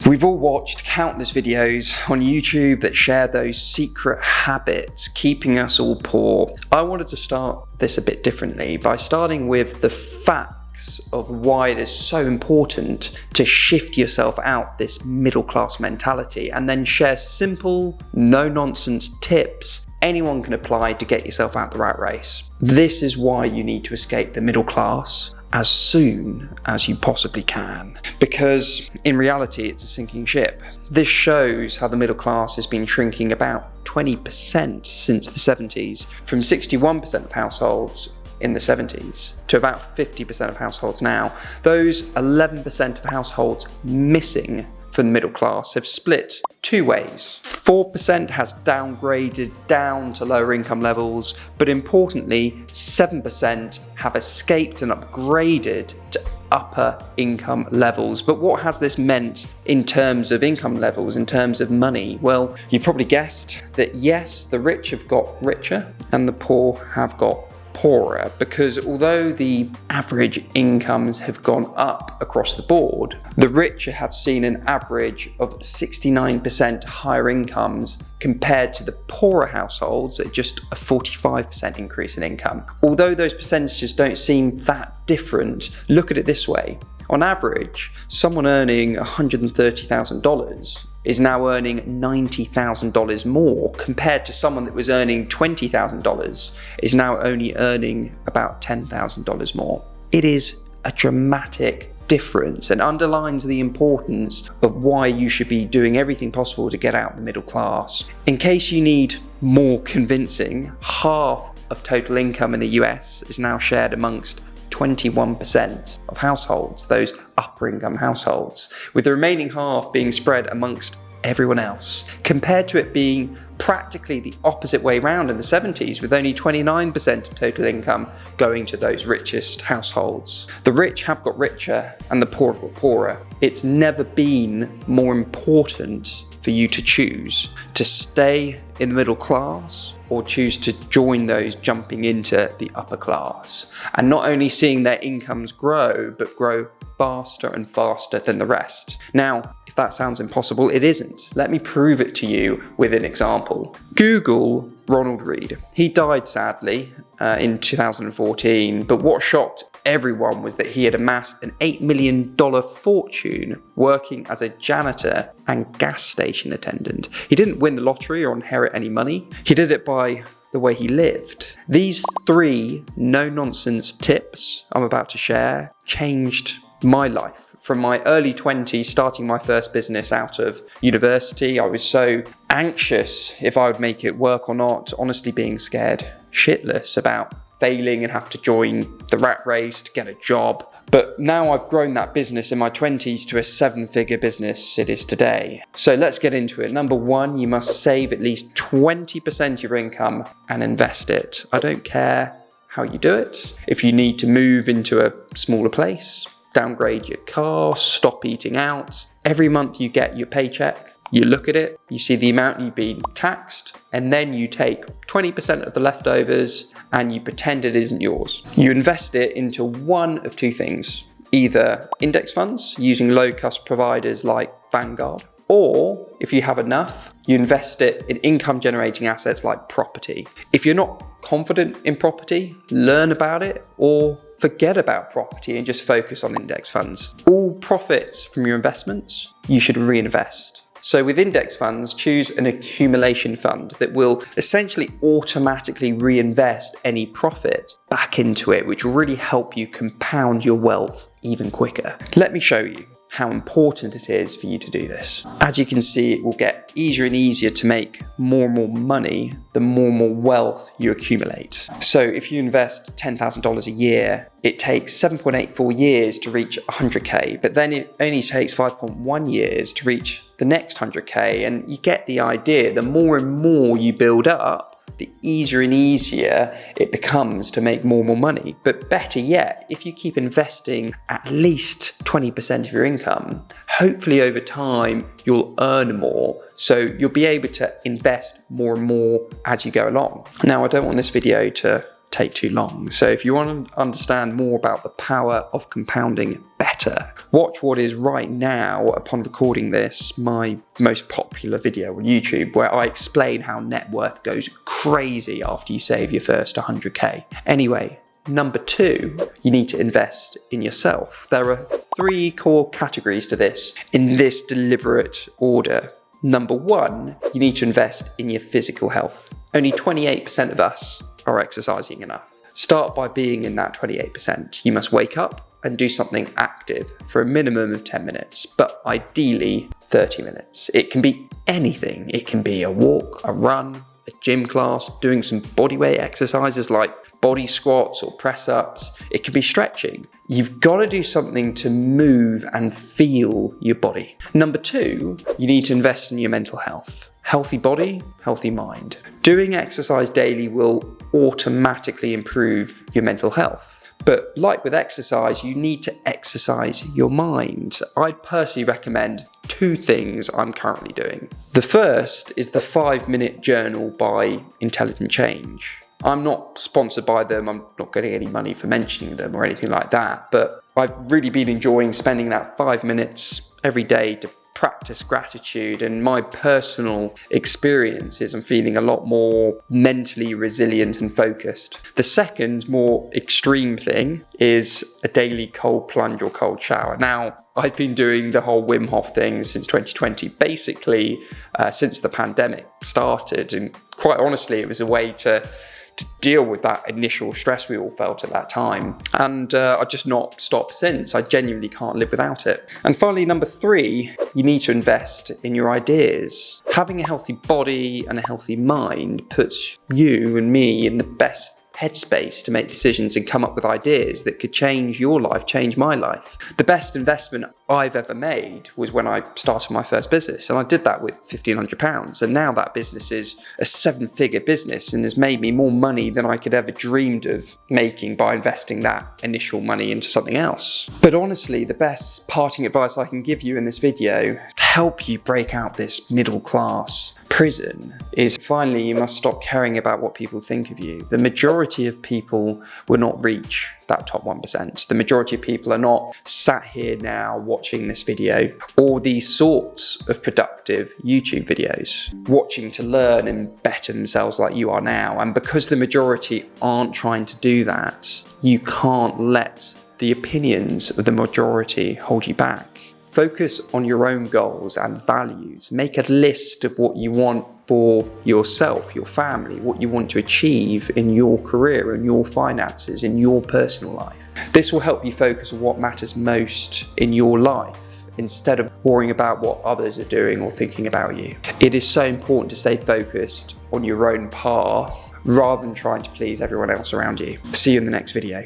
We've all watched countless videos on YouTube that share those secret habits keeping us all poor. I wanted to start this a bit differently by starting with the facts of why it is so important to shift yourself out this middle class mentality, and then share simple, no-nonsense tips anyone can apply to get yourself out the rat race. This is why you need to escape the middle class as soon as you possibly can, because in reality it's a sinking ship. This shows how the middle class has been shrinking about 20% since the 70s, from 61% of households in the 70s to about 50% of households now. Those 11% of households missing from the middle class have split two ways. 4% has downgraded down to lower income levels, but importantly, 7% have escaped and upgraded to upper income levels. But what has this meant in terms of income levels, in terms of money? Well, you've probably guessed that yes, the rich have got richer and the poor have got poorer, because although the average incomes have gone up across the board, the richer have seen an average of 69% higher incomes compared to the poorer households at just a 45% increase in income. Although those percentages don't seem that different, look at it this way. On average, someone earning $130,000 is now earning $90,000 more, compared to someone that was earning $20,000 is now only earning about $10,000 more. It is a dramatic difference and underlines the importance of why you should be doing everything possible to get out the middle class. In case you need more convincing, half of total income in the US is now shared amongst 21% of households, those upper income households, with the remaining half being spread amongst everyone else, compared to it being practically the opposite way around in the 70s, with only 29% of total income going to those richest households. The rich have got richer and the poor have got poorer. It's never been more important for you to choose to stay in the middle class or choose to join those jumping into the upper class, and not only seeing their incomes grow, but grow faster and faster than the rest. Now, if that sounds impossible, it isn't. Let me prove it to you with an example. Google Ronald Read. He died sadly in 2014, but what shocked everyone was that he had amassed an $8 million fortune working as a janitor and gas station attendant. He didn't win the lottery or inherit any money. He did it by the way he lived. These 3 no-nonsense tips I'm about to share changed my life. From my early 20s, starting my first business out of university, I was so anxious if I would make it work or not, honestly being scared shitless about failing and have to join the rat race to get a job. But now I've grown that business in my 20s to a 7-figure business it is today. So let's get into it. Number 1, you must save at least 20% of your income and invest it. I don't care how you do it. If you need to move into a smaller place, downgrade your car, stop eating out. Every month you get your paycheck, you look at it, you see the amount you've been taxed, and then you take 20% of the leftovers and you pretend it isn't yours. You invest it into one of 2 things, either index funds using low-cost providers like Vanguard, or if you have enough, you invest it in income-generating assets like property. If you're not confident in property, learn about it or forget about property and just focus on index funds. All profits from your investments, you should reinvest. So with index funds, choose an accumulation fund that will essentially automatically reinvest any profit back into it, which will really help you compound your wealth even quicker. Let me show you how important it is for you to do this. As you can see, it will get easier and easier to make more and more money the more and more wealth you accumulate. So if you invest $10,000 a year, it takes 7.84 years to reach 100K, but then it only takes 5.1 years to reach the next 100K. And you get the idea, the more and more you build up, the easier and easier it becomes to make more and more money. But better yet, if you keep investing at least 20% of your income, hopefully over time you'll earn more. So you'll be able to invest more and more as you go along. Now, I don't want this video to take too long. So if you want to understand more about the power of compounding better, watch what is right now, upon recording this, my most popular video on YouTube, where I explain how net worth goes crazy after you save your first 100k. Anyway, number 2, you need to invest in yourself. There are 3 core categories to this in this deliberate order. Number 1, you need to invest in your physical health. Only 28% of us are exercising enough. Start by being in that 28%. You must wake up and do something active for a minimum of 10 minutes, but ideally 30 minutes. It can be anything. It can be a walk, a run, a gym class, doing some bodyweight exercises like body squats or press-ups. It could be stretching. You've got to do something to move and feel your body. Number 2, you need to invest in your mental health. Healthy body, healthy mind. Doing exercise daily will automatically improve your mental health. But like with exercise, you need to exercise your mind. I'd personally recommend 2 things I'm currently doing. The first is the 5-minute journal by Intelligent Change. I'm not sponsored by them. I'm not getting any money for mentioning them or anything like that. But I've really been enjoying spending that 5 minutes every day to practice gratitude, and my personal experience is I'm feeling a lot more mentally resilient and focused. The second, more extreme thing is a daily cold plunge or cold shower. Now, I've been doing the whole Wim Hof thing since 2020, basically since the pandemic started, and quite honestly, it was a way to deal with that initial stress we all felt at that time. And I've just not stopped since. I genuinely can't live without it. And finally, number 3, you need to invest in your ideas. Having a healthy body and a healthy mind puts you and me in the best headspace to make decisions and come up with ideas that could change your life, change my life. The best investment I've ever made was when I started my first business, and I did that with £1,500, and now that business is a 7-figure business and has made me more money than I could ever dreamed of making by investing that initial money into something else. But honestly, the best parting advice I can give you in this video to help you break out this middle class prison is, finally, you must stop caring about what people think of you. The majority of people will not reach that top 1%. The majority of people are not sat here now watching this video or these sorts of productive YouTube videos, watching to learn and better themselves like you are now. And because the majority aren't trying to do that, you can't let the opinions of the majority hold you back. Focus on your own goals and values. Make a list of what you want for yourself, your family, what you want to achieve in your career, in your finances, in your personal life. This will help you focus on what matters most in your life, instead of worrying about what others are doing or thinking about you. It is so important to stay focused on your own path rather than trying to please everyone else around you. See you in the next video.